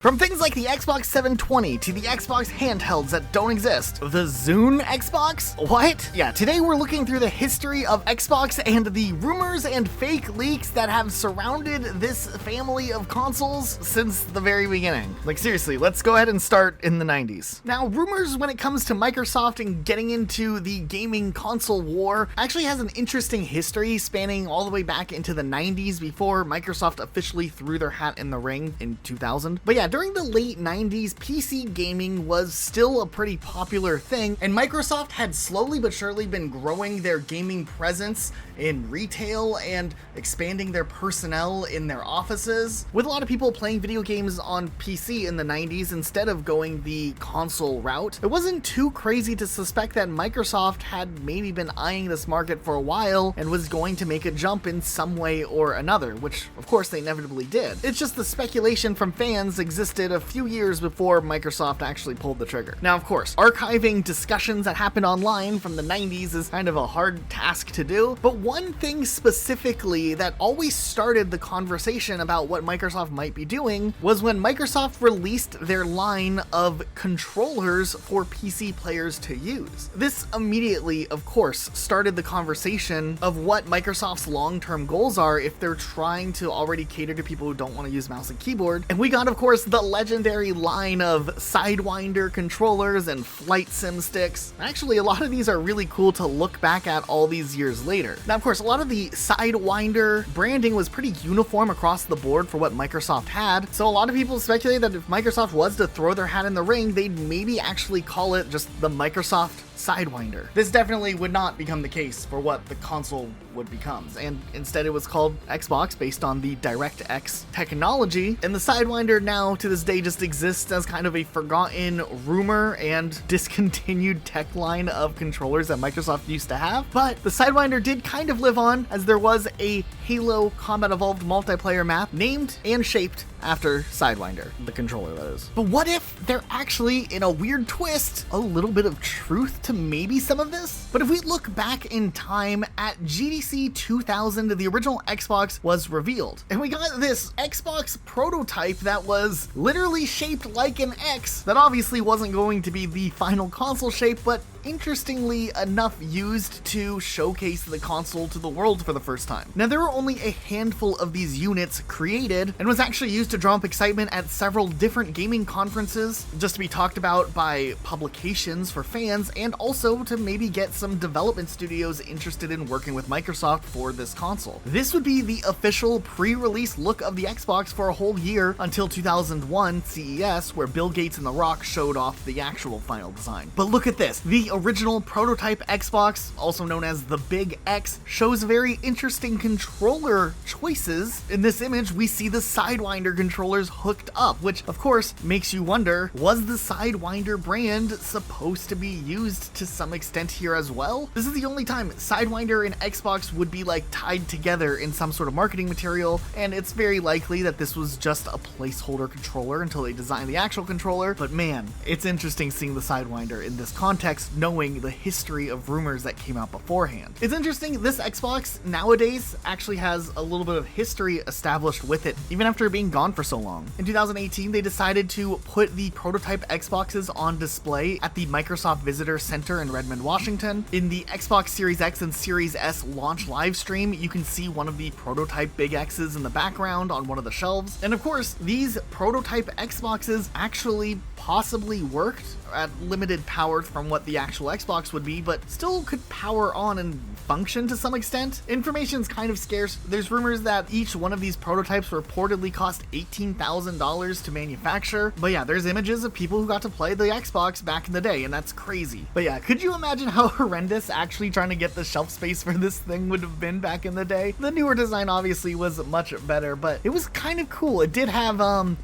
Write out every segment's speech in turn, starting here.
From things like the Xbox 720 to the Xbox handhelds that don't exist. The Zune Xbox? What? Yeah, today we're looking through the history of Xbox and the rumors and fake leaks that have surrounded this family of consoles since the very beginning. Like seriously, let's go ahead and start in the 90s. Now, rumors when it comes to Microsoft and getting into the gaming console war actually has an interesting history spanning all the way back into the 90s before Microsoft officially threw their hat in the ring in 2000. But yeah, during the late 90s, PC gaming was still a pretty popular thing, and Microsoft had slowly but surely been growing their gaming presence in retail and expanding their personnel in their offices, with a lot of people playing video games on PC in the 90s instead of going the console route. It wasn't too crazy to suspect that Microsoft had maybe been eyeing this market for a while and was going to make a jump in some way or another, which of course they inevitably did. It's just the speculation from fans existed a few years before Microsoft actually pulled the trigger. Now, of course, archiving discussions that happened online from the 90s is kind of a hard task to do, but one thing specifically that always started the conversation about what Microsoft might be doing was when Microsoft released their line of controllers for PC players to use. This immediately, of course, started the conversation of what Microsoft's long-term goals are if they're trying to already cater to people who don't want to use mouse and keyboard. And we got, of course, the legendary line of Sidewinder controllers and flight sim sticks. Actually, a lot of these are really cool to look back at all these years later. Now, of course, a lot of the Sidewinder branding was pretty uniform across the board for what Microsoft had, so a lot of people speculate that if Microsoft was to throw their hat in the ring, they'd maybe actually call it just the Microsoft Sidewinder. This definitely would not become the case for what the console would become, and instead it was called Xbox based on the DirectX technology, and the Sidewinder now to this day just exists as kind of a forgotten rumor and discontinued tech line of controllers that Microsoft used to have. But the Sidewinder did kind of live on, as there was a Halo Combat Evolved multiplayer map named and shaped after Sidewinder, the controller that is. But what if there actually, in a weird twist, a little bit of truth to maybe some of this? But if we look back in time at GDC 2000, the original Xbox was revealed, and we got this Xbox prototype that was literally shaped like an X that obviously wasn't going to be the final console shape, but interestingly enough used to showcase the console to the world for the first time. Now, there were only a handful of these units created and was actually used to draw up excitement at several different gaming conferences, just to be talked about by publications for fans, and also to maybe get some development studios interested in working with Microsoft for this console. This would be the official pre-release look of the Xbox for a whole year until 2001 CES, where Bill Gates and The Rock showed off the actual final design. But look at this. The original prototype Xbox, also known as the Big X, shows very interesting controller choices. In this image, we see the Sidewinder controllers hooked up, which of course makes you wonder, was the Sidewinder brand supposed to be used to some extent here as well? This is the only time Sidewinder and Xbox would be like tied together in some sort of marketing material, and it's very likely that this was just a placeholder controller until they designed the actual controller. But man, it's interesting seeing the Sidewinder in this context, knowing the history of rumors that came out beforehand. It's interesting, this Xbox nowadays actually has a little bit of history established with it, even after being gone for so long. In 2018, they decided to put the prototype Xboxes on display at the Microsoft Visitor Center in Redmond, Washington. In the Xbox Series X and Series S launch live stream, you can see one of the prototype Big X's in the background on one of the shelves. And of course, these prototype Xboxes actually possibly worked at limited power from what the actual Xbox would be, but still could power on and function to some extent. Information's kind of scarce. There's rumors that each one of these prototypes reportedly cost $18,000 to manufacture. But yeah, there's images of people who got to play the Xbox back in the day, and that's crazy. But yeah, could you imagine how horrendous actually trying to get the shelf space for this thing would have been back in the day? The newer design obviously was much better, but it was kind of cool. It did have,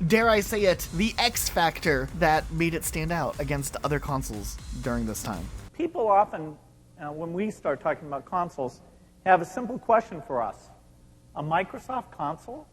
dare I say it, the X factor that made it stand out against other consoles during this time. People often, when we start talking about consoles, have a simple question for us. A Microsoft console?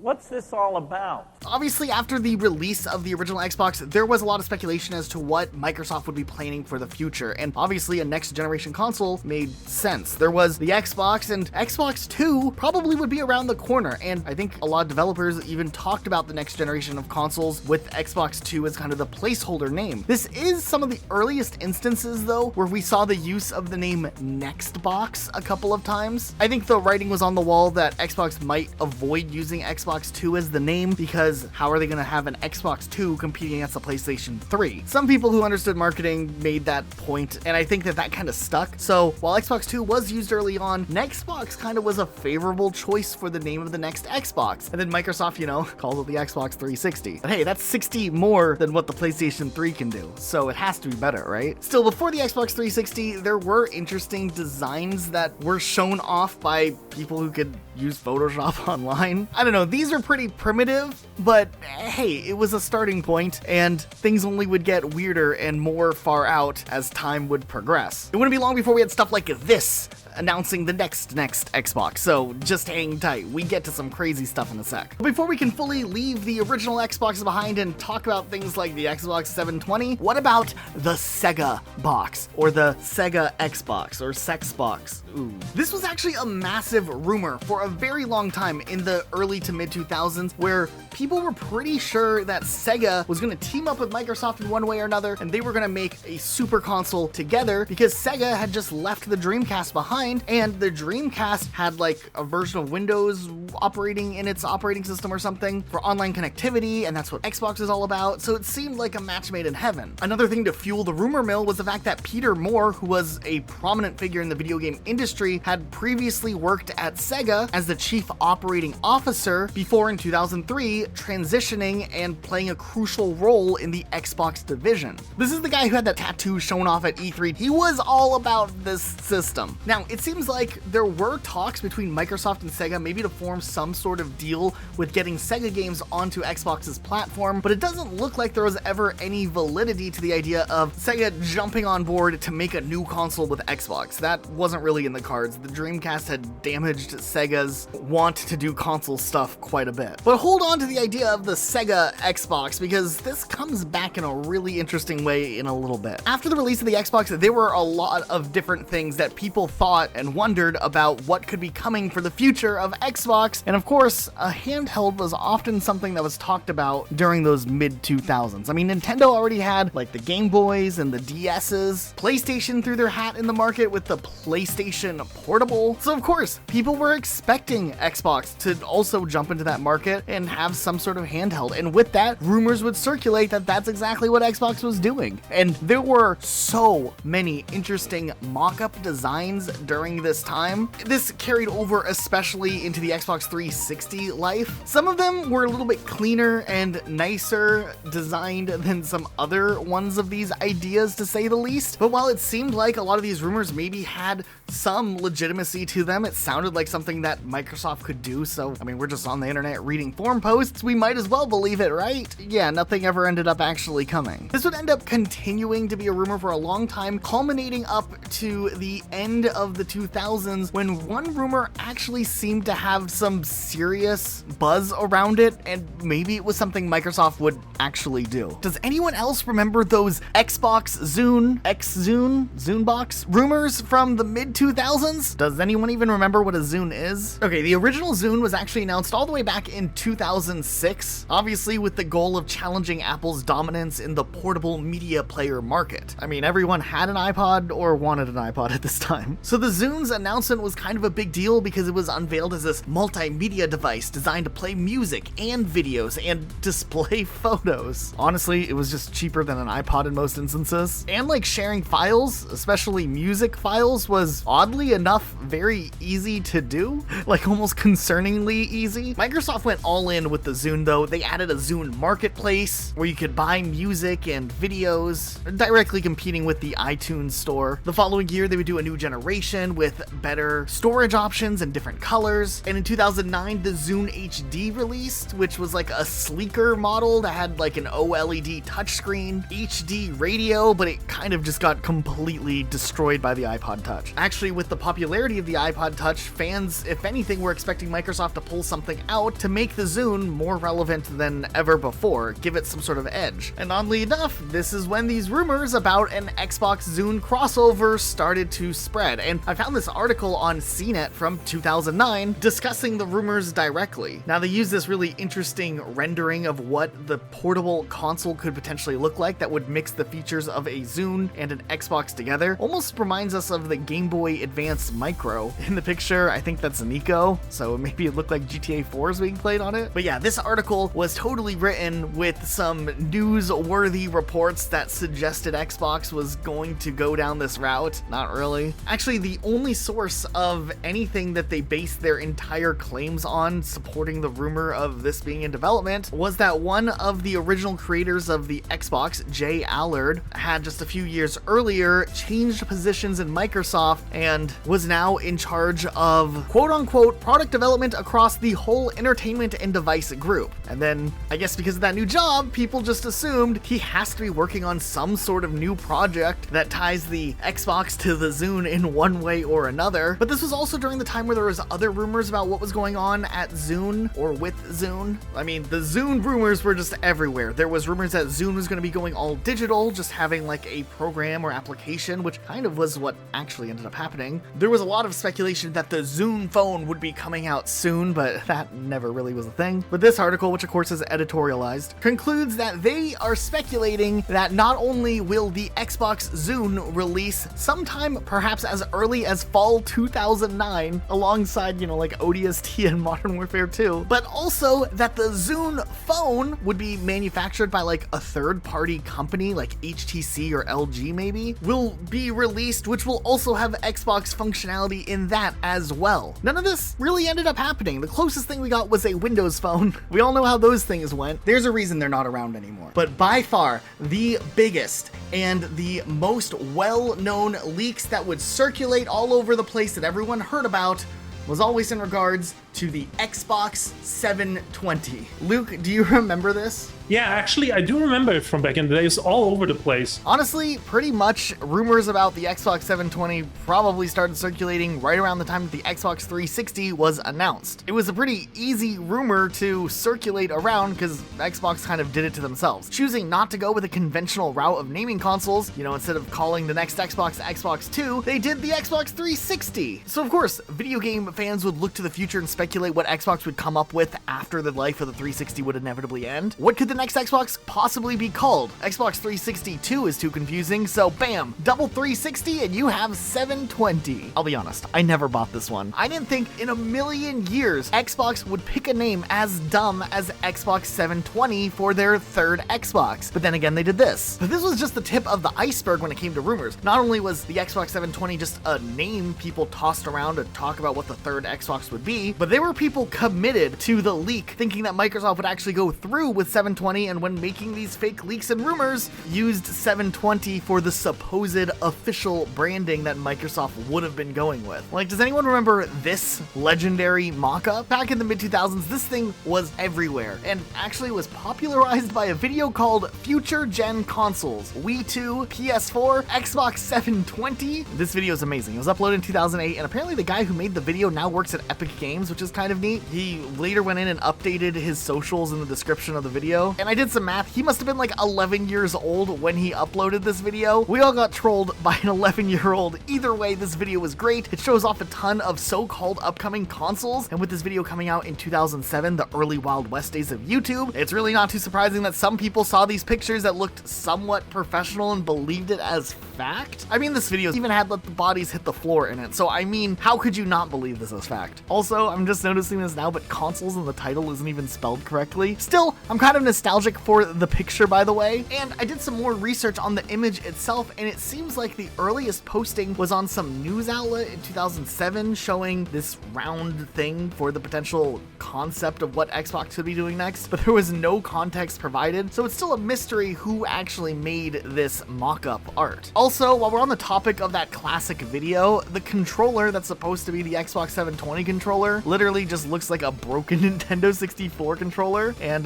what's this all about? Obviously, after the release of the original Xbox, there was a lot of speculation as to what Microsoft would be planning for the future, and obviously a next generation console made sense. There was the Xbox, and Xbox 2 probably would be around the corner, and I think a lot of developers even talked about the next generation of consoles with Xbox 2 as kind of the placeholder name. This is some of the earliest instances, though, where we saw the use of the name Nextbox a couple of times. I think the writing was on the wall that Xbox might avoid using Xbox 2 as the name, because how are they going to have an Xbox 2 competing against the PlayStation 3? Some people who understood marketing made that point, and I think that kind of stuck. So while Xbox 2 was used early on, Nextbox kind of was a favorable choice for the name of the next Xbox. And then Microsoft, called it the Xbox 360. But hey, that's 60 more than what the PlayStation 3 can do, so it has to be better, right? Still, before the Xbox 360, there were interesting designs that were shown off by people who could use Photoshop online. I don't know, these are pretty primitive, but hey, it was a starting point, and things only would get weirder and more far out as time would progress. It wouldn't be long before we had stuff like this announcing the next Xbox, so just hang tight. We get to some crazy stuff in a sec. But before we can fully leave the original Xbox behind and talk about things like the Xbox 720, what about the Sega box, or the Sega Xbox, or Sexbox? Ooh. This was actually a massive rumor for a very long time in the early to mid 2000s, where people were pretty sure that Sega was going to team up with Microsoft in one way or another, and they were going to make a super console together, because Sega had just left the Dreamcast behind, and the Dreamcast had like a version of Windows operating in its operating system or something for online connectivity, and that's what Xbox is all about, so it seemed like a match made in heaven. Another thing to fuel the rumor mill was the fact that Peter Moore, who was a prominent figure in the video game industry, had previously worked at Sega as the chief operating officer before in 2003 transitioning and playing a crucial role in the Xbox division. This is the guy who had that tattoo shown off at E3. He was all about this system. Now, it seems like there were talks between Microsoft and Sega maybe to form some sort of deal with getting Sega games onto Xbox's platform, but it doesn't look like there was ever any validity to the idea of Sega jumping on board to make a new console with Xbox. That wasn't really in the cards. The Dreamcast had damaged Sega's want to do console stuff quite a bit. But hold on to the idea of the Sega Xbox, because this comes back in a really interesting way in a little bit. After the release of the Xbox, there were a lot of different things that people thought and wondered about what could be coming for the future of Xbox, and of course, a handheld was often something that was talked about during those mid-2000s. I mean, Nintendo already had like the Game Boys and the DS's. PlayStation threw their hat in the market with the PlayStation Portable. So of course, people were expecting Xbox to also jump into that market and have some sort of handheld. And with that, rumors would circulate that that's exactly what Xbox was doing. And there were so many interesting mock-up designs during this time. This carried over especially into the Xbox 360 life. Some of them were a little bit cleaner and nicer designed than some other ones of these ideas, to say the least. But while it seemed like a lot of these rumors maybe had some legitimacy to them, it sounded like something that Microsoft could do. So, I mean, we're just on the internet reading forum posts. We might as well believe it, right? Yeah, nothing ever ended up actually coming. This would end up continuing to be a rumor for a long time, culminating up to the end of the 2000s, when one rumor actually seemed to have some serious buzz around it, and maybe it was something Microsoft would actually do. Does anyone else remember those Xbox Zune, Zunebox rumors from the mid-2000s? Does anyone even remember what a Zune is? Okay, the original Zune was actually announced all the way back in 2006, obviously with the goal of challenging Apple's dominance in the portable media player market. I mean, everyone had an iPod or wanted an iPod at this time. So the Zune's announcement was kind of a big deal because it was unveiled as this multimedia device designed to play music and videos and display photos. Honestly, it was just cheaper than an iPod in most instances. And like sharing files, especially music files, was oddly enough very easy to do, like almost concerningly easy. Microsoft went all in with the Zune though. They added a Zune marketplace where you could buy music and videos, directly competing with the iTunes store. The following year, they would do a new generation resolution with better storage options and different colors. And in 2009, the Zune HD released, which was like a sleeker model that had like an OLED touchscreen, HD radio, but it kind of just got completely destroyed by the iPod Touch. Actually, with the popularity of the iPod Touch, fans, if anything, were expecting Microsoft to pull something out to make the Zune more relevant than ever before, give it some sort of edge. And oddly enough, this is when these rumors about an Xbox Zune crossover started to spread. And I found this article on CNET from 2009 discussing the rumors directly. Now, they use this really interesting rendering of what the portable console could potentially look like that would mix the features of a Zune and an Xbox together. Almost reminds us of the Game Boy Advance Micro. In the picture, I think that's Nico, so maybe it looked like GTA 4 is being played on it. But yeah, this article was totally written with some newsworthy reports that suggested Xbox was going to go down this route. Not really. Actually, the only source of anything that they based their entire claims on supporting the rumor of this being in development was that one of the original creators of the Xbox, Jay Allard, had just a few years earlier changed positions in Microsoft and was now in charge of quote-unquote product development across the whole entertainment and device group. And then, I guess because of that new job, people just assumed he has to be working on some sort of new project that ties the Xbox to the Zune in one way or another. But this was also during the time where there was other rumors about what was going on at Zune or with Zune. I mean, the Zune rumors were just everywhere. There was rumors that Zune was going to be going all digital, just having like a program or application, which kind of was what actually ended up happening. There was a lot of speculation that the Zune phone would be coming out soon, but that never really was a thing. But this article, which of course is editorialized, concludes that they are speculating that not only will the Xbox Zune release sometime perhaps as early as fall 2009, alongside, like ODST and Modern Warfare 2, but also that the Zune phone would be manufactured by like a third-party company like HTC or LG maybe, will be released, which will also have Xbox functionality in that as well. None of this really ended up happening. The closest thing we got was a Windows phone. We all know how those things went. There's a reason they're not around anymore. But by far, the biggest and the most well-known leaks that would circulate all over the place that everyone heard about was always in regards to the Xbox 720. Luke, do you remember this? Yeah, actually, I do remember it from back in the day. It's all over the place. Honestly, pretty much rumors about the Xbox 720 probably started circulating right around the time that the Xbox 360 was announced. It was a pretty easy rumor to circulate around because Xbox kind of did it to themselves. Choosing not to go with a conventional route of naming consoles, instead of calling the next Xbox Xbox 2, they did the Xbox 360. So of course, video game fans would look to the future and speculate what Xbox would come up with after the life of the 360 would inevitably end. What could the next Xbox possibly be called? Xbox 360 2 is too confusing, so bam, double 360 and you have 720. I'll be honest, I never bought this one. I didn't think in a million years Xbox would pick a name as dumb as Xbox 720 for their third Xbox. But then again, they did this. But this was just the tip of the iceberg when it came to rumors. Not only was the Xbox 720 just a name people tossed around to talk about what the third Xbox would be, but there were people committed to the leak thinking that Microsoft would actually go through with 720, and when making these fake leaks and rumors, used 720 for the supposed official branding that Microsoft would have been going with. Like, does anyone remember this legendary mock-up? Back in the mid-2000s, this thing was everywhere, and actually was popularized by a video called Future Gen Consoles, Wii 2, PS4, Xbox 720. This video is amazing. It was uploaded in 2008, and apparently the guy who made the video now works at Epic Games, which is kind of neat. He later went in and updated his socials in the description of the video, and I did some math. He must have been like 11 years old when he uploaded this video. We all got trolled by an 11-year-old. Either way, this video was great. It shows off a ton of so-called upcoming consoles, and with this video coming out in 2007, the early Wild West days of YouTube, it's really not too surprising that some people saw these pictures that looked somewhat professional and believed it as fact. I mean, this video even had let the bodies hit the floor in it, so I mean, how could you not believe this as fact? Also, I'm just noticing this now, but consoles in the title isn't even spelled correctly. Still, I'm kind of nostalgic for the picture, by the way, and I did some more research on the image itself, and it seems like the earliest posting was on some news outlet in 2007 showing this round thing for the potential concept of what Xbox could be doing next, but there was no context provided, so it's still a mystery who actually made this mock-up art. Also, while we're on the topic of that classic video, the controller that's supposed to be the Xbox 720 controller literally just looks like a broken Nintendo 64 controller, and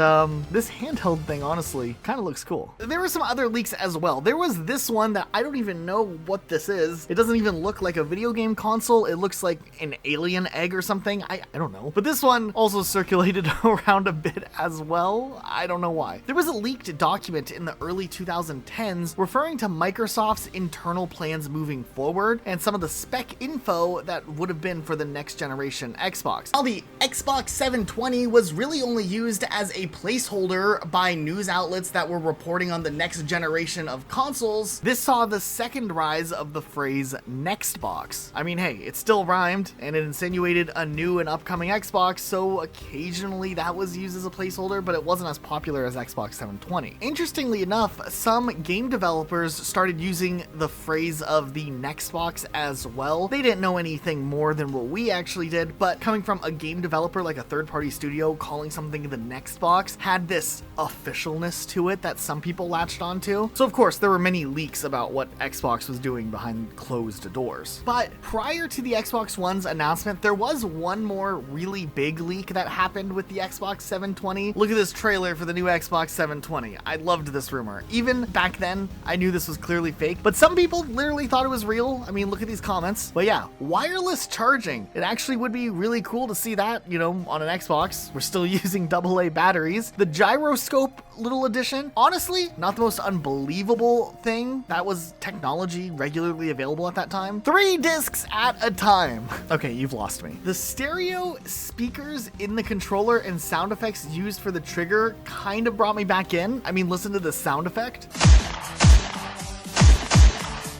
this handheld thing honestly kind of looks cool. There were some other leaks as well. There was this one that I don't even know what this is. It doesn't even look like a video game console. It looks like an alien egg or something. I don't know. But this one also circulated around a bit as well. I don't know why. There was a leaked document in the early 2010s referring to Microsoft's internal plans moving forward and some of the spec info that would have been for the next generation Xbox. While the Xbox 720 was really only used as a placeholder by news outlets that were reporting on the next generation of consoles, this saw the second rise of the phrase Nextbox. I mean, hey, it still rhymed and it insinuated a new and upcoming Xbox, so occasionally that was used as a placeholder, but it wasn't as popular as Xbox 720. Interestingly enough, some game developers started using the phrase of the Nextbox as well. They didn't know anything more than what we actually did, but coming from a game developer like a third-party studio, calling something the Nextbox had this officialness to it that some people latched onto. So of course, there were many leaks about what Xbox was doing behind closed doors. But prior to the Xbox One's announcement, there was one more really big leak that happened with the Xbox 720. Look at this trailer for the new Xbox 720. I loved this rumor. Even back then, I knew this was clearly fake, but some people literally thought it was real. I mean, look at these comments. But yeah, wireless charging. It actually would be really cool to see that, you know, on an Xbox. We're still using AA batteries. The gyroscope little addition, honestly, not the most unbelievable thing. That was technology regularly available at that time. 3 discs at a time. Okay, you've lost me. The stereo speakers in the controller and sound effects used for the trigger kind of brought me back in. I mean, listen to the sound effect.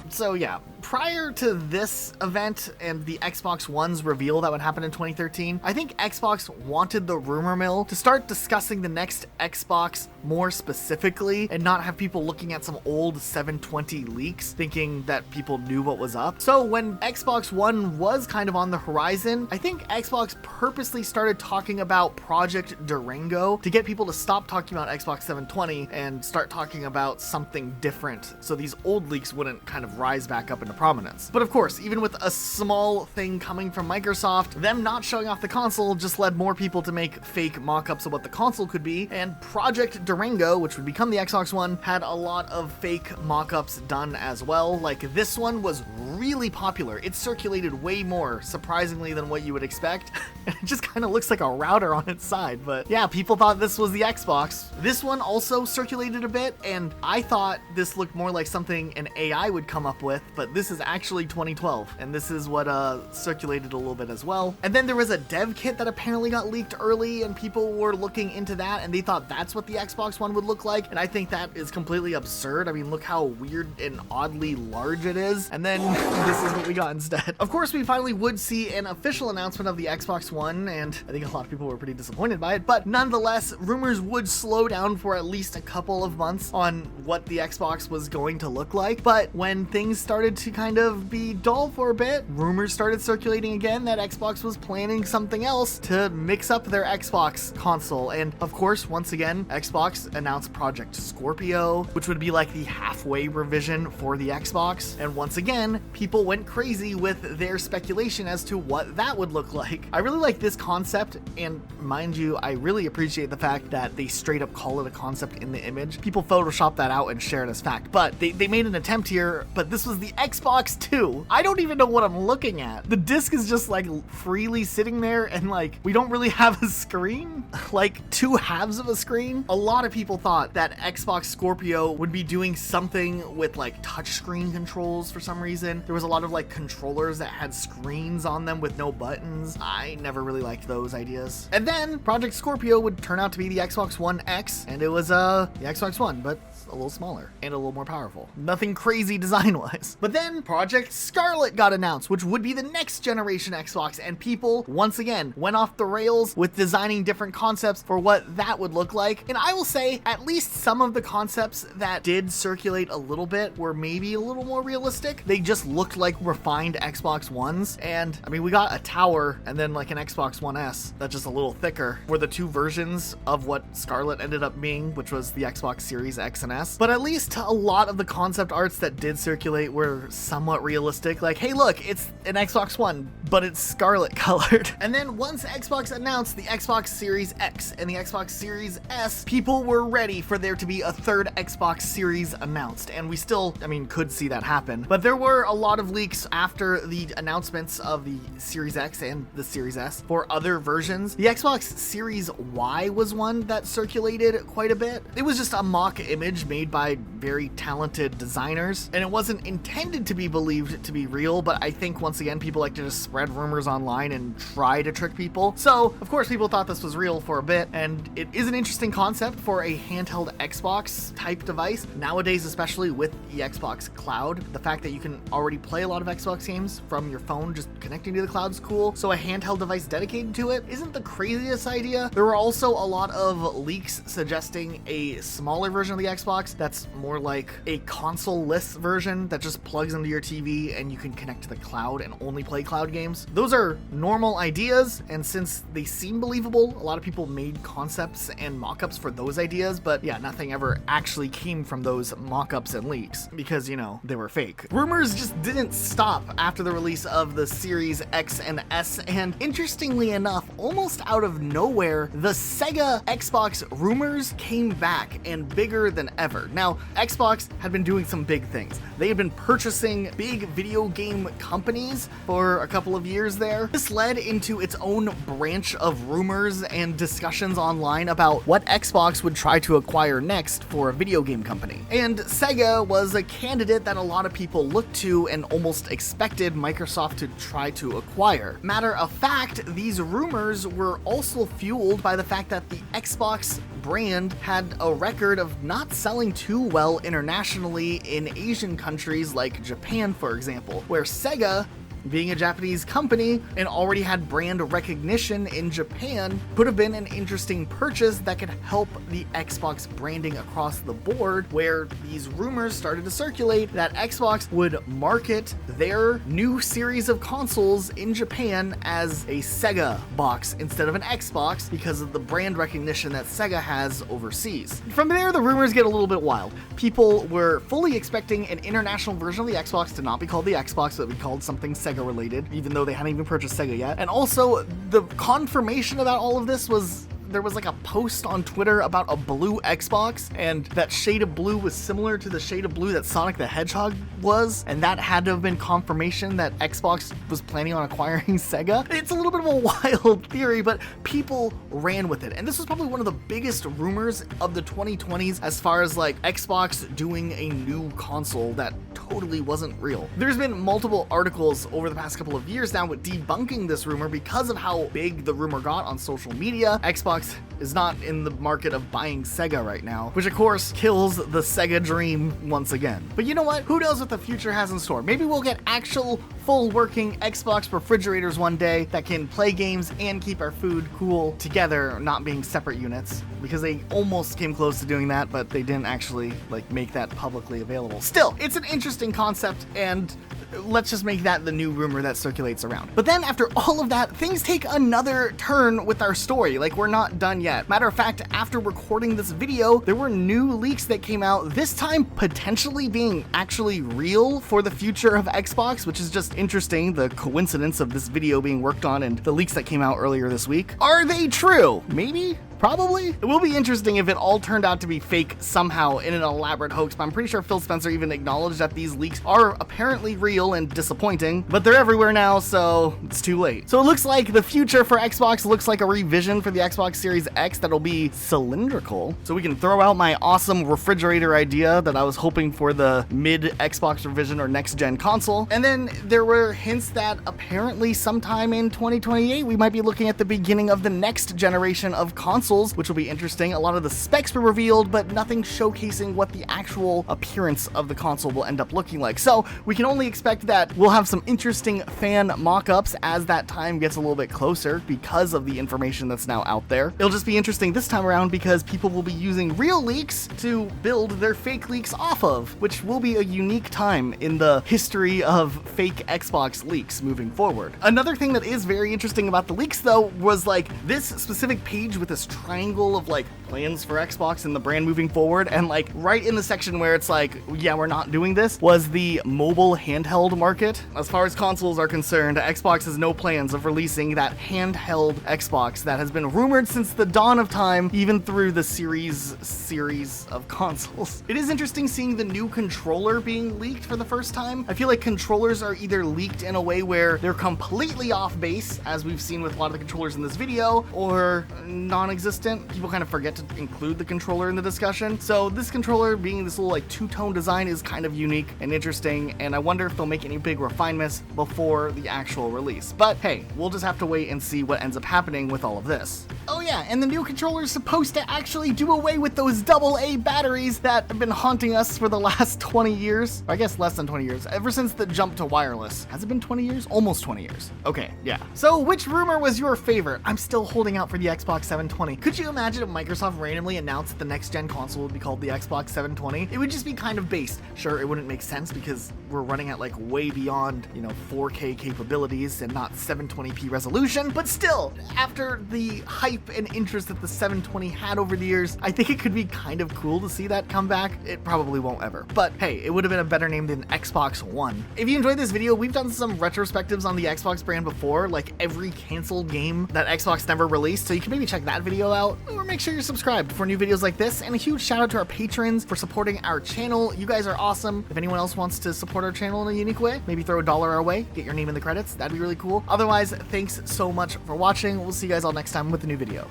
So yeah, prior to this event and the Xbox One's reveal that would happen in 2013, I think Xbox wanted the rumor mill to start discussing the next Xbox more specifically and not have people looking at some old 720 leaks thinking that people knew what was up. So when Xbox One was kind of on the horizon, I think Xbox purposely started talking about Project Durango to get people to stop talking about Xbox 720 and start talking about something different, so these old leaks wouldn't kind of rise back up into prominence. But of course, even with a small thing coming from Microsoft, them not showing off the console just led more people to make fake mock-ups of what the console could be, and Project Durango, which would become the Xbox One, had a lot of fake mock-ups done as well. Like, this one was really popular. It circulated way more, surprisingly, than what you would expect. It just kind of looks like a router on its side, but yeah, people thought this was the Xbox. This one also circulated a bit, and I thought this looked more like something an AI would come up with, but this is actually 2012, and this is what circulated a little bit as well. And then there was a dev kit that apparently got leaked early, and people were looking into that, and they thought that's what the Xbox One would look like, and I think that is completely absurd. I mean, look how weird and oddly large it is, and then this is what we got instead. Of course, we finally would see an official announcement of the Xbox One, and I think a lot of people were pretty disappointed by it, but nonetheless, rumors would slow down for at least a couple of months on what the Xbox was going to look like. But when things started to kind of be dull for a bit, rumors started circulating again that Xbox was planning something else to mix up their Xbox console. And of course, once again, Xbox announced Project Scorpio, which would be like the halfway revision for the Xbox. And once again, people went crazy with their speculation as to what that would look like. I really like this concept, and mind you, I really appreciate the fact that they straight up call it a concept in the image. People Photoshop that out and share it as fact, but they made an attempt here, but this was the Xbox 2. I don't even know what I'm looking at. The disc is just like freely sitting there, and like, we don't really have a screen, like 2 halves of a screen. A lot of people thought that Xbox Scorpio would be doing something with like touchscreen controls for some reason. There was a lot of like controllers that had screens on them with no buttons. I never really liked those ideas. And then Project Scorpio would turn out to be the Xbox One X, and it was the Xbox One, but a little smaller and a little more powerful. Nothing crazy design-wise. But then then Project Scarlett got announced, which would be the next generation Xbox, and people, once again, went off the rails with designing different concepts for what that would look like. And I will say, at least some of the concepts that did circulate a little bit were maybe a little more realistic. They just looked like refined Xbox Ones. And I mean, we got a tower and then like an Xbox One S that's just a little thicker, were the two versions of what Scarlett ended up being, which was the Xbox Series X and S. But at least a lot of the concept arts that did circulate were somewhat realistic. Like, hey, look, it's an Xbox One, but it's Scarlet colored. And then once Xbox announced the Xbox Series X and the Xbox Series S, people were ready for there to be a third Xbox Series announced. And we still, I mean, could see that happen. But there were a lot of leaks after the announcements of the Series X and the Series S for other versions. The Xbox Series Y was one that circulated quite a bit. It was just a mock image made by very talented designers, and it wasn't intended to be believed to be real, but I think once again people like to just spread rumors online and try to trick people. So of course people thought this was real for a bit, and it is an interesting concept for a handheld Xbox type device nowadays, especially with the Xbox Cloud. The fact that you can already play a lot of Xbox games from your phone just connecting to the cloud is cool, so a handheld device dedicated to it isn't the craziest idea. There were also a lot of leaks suggesting a smaller version of the Xbox that's more like a console-less version that just plugs into your TV and you can connect to the cloud and only play cloud games. Those are normal ideas, and since they seem believable, a lot of people made concepts and mock-ups for those ideas, but yeah, nothing ever actually came from those mock-ups and leaks because, you know, they were fake. Rumors just didn't stop after the release of the Series X and S, and interestingly enough, almost out of nowhere, the Sega Xbox rumors came back and bigger than ever. Now, Xbox had been doing some big things. They had been purchasing big video game companies for a couple of years there. This led into its own branch of rumors and discussions online about what Xbox would try to acquire next for a video game company. And Sega was a candidate that a lot of people looked to and almost expected Microsoft to try to acquire. Matter of fact, these rumors were also fueled by the fact that the Xbox brand had a record of not selling too well internationally in Asian countries like Japan, for example, where Sega, being a Japanese company and already had brand recognition in Japan, could have been an interesting purchase that could help the Xbox branding across the board, where these rumors started to circulate that Xbox would market their new series of consoles in Japan as a Sega box instead of an Xbox because of the brand recognition that Sega has overseas. From there, the rumors get a little bit wild. People were fully expecting an international version of the Xbox to not be called the Xbox, but be called something Sega related, even though they hadn't even purchased Sega yet. And also, the confirmation about all of this was there was like a post on Twitter about a blue Xbox, and that shade of blue was similar to the shade of blue that Sonic the Hedgehog was, and that had to have been confirmation that Xbox was planning on acquiring Sega. It's a little bit of a wild theory, but people ran with it, and this was probably one of the biggest rumors of the 2020s as far as like Xbox doing a new console that totally wasn't real. There's been multiple articles over the past couple of years now with debunking this rumor because of how big the rumor got on social media. Xbox is not in the market of buying Sega right now, which of course kills the Sega dream once again. But you know what? Who knows what the future has in store? Maybe we'll get actual full working Xbox refrigerators one day that can play games and keep our food cool together, not being separate units, because they almost came close to doing that, but they didn't actually like make that publicly available. Still, it's an interesting concept, and let's just make that the new rumor that circulates around. But then after all of that, things take another turn with our story. Like, we're not done yet. Matter of fact, after recording this video, there were new leaks that came out, this time potentially being actually real for the future of Xbox, which is just interesting, the coincidence of this video being worked on and the leaks that came out earlier this week. Are they true? Maybe? Probably. It will be interesting if it all turned out to be fake somehow in an elaborate hoax, but I'm pretty sure Phil Spencer even acknowledged that these leaks are apparently real and disappointing, but they're everywhere now, so it's too late. So it looks like the future for Xbox looks like a revision for the Xbox Series X that'll be cylindrical, so we can throw out my awesome refrigerator idea that I was hoping for the mid-Xbox revision or next-gen console. And then there were hints that apparently sometime in 2028 we might be looking at the beginning of the next generation of consoles consoles, which will be interesting. A lot of the specs were revealed, but nothing showcasing what the actual appearance of the console will end up looking like. So we can only expect that we'll have some interesting fan mock-ups as that time gets a little bit closer because of the information that's now out there. It'll just be interesting this time around because people will be using real leaks to build their fake leaks off of, which will be a unique time in the history of fake Xbox leaks moving forward. Another thing that is very interesting about the leaks though was like this specific page with this triangle of like plans for Xbox and the brand moving forward, and like right in the section where it's like, yeah, we're not doing this, was the mobile handheld market. As far as consoles are concerned, Xbox has no plans of releasing that handheld Xbox that has been rumored since the dawn of time, even through the series of consoles. It is interesting seeing the new controller being leaked for the first time. I feel like controllers are either leaked in a way where they're completely off base, as we've seen with a lot of the controllers in this video, or non-existent. People kind of forget to include the controller in the discussion. So this controller being this little like two-tone design is kind of unique and interesting, and I wonder if they'll make any big refinements before the actual release. But hey, we'll just have to wait and see what ends up happening with all of this. Oh yeah, and the new controller is supposed to actually do away with those AA batteries that have been haunting us for the last 20 years. Or I guess less than 20 years, ever since the jump to wireless. Has it been 20 years? Almost 20 years. Okay, yeah. So which rumor was your favorite? I'm still holding out for the Xbox 720. Could you imagine if Microsoft randomly announced that the next gen console would be called the Xbox 720? It would just be kind of based. Sure, it wouldn't make sense because we're running at like way beyond, 4K capabilities and not 720p resolution, but still, after the hype and interest that the 720 had over the years, I think it could be kind of cool to see that come back. It probably won't ever, but hey, it would have been a better name than Xbox One. If you enjoyed this video, we've done some retrospectives on the Xbox brand before, like every canceled game that Xbox never released, so you can maybe check that video out, or make sure you're subscribed for new videos like this. And a huge shout out to our patrons for supporting our channel. You guys are awesome. If anyone else wants to support our channel in a unique way, maybe throw $1 our way, get your name in the credits, that'd be really cool. Otherwise, thanks so much for watching. We'll see you guys all next time with a new video.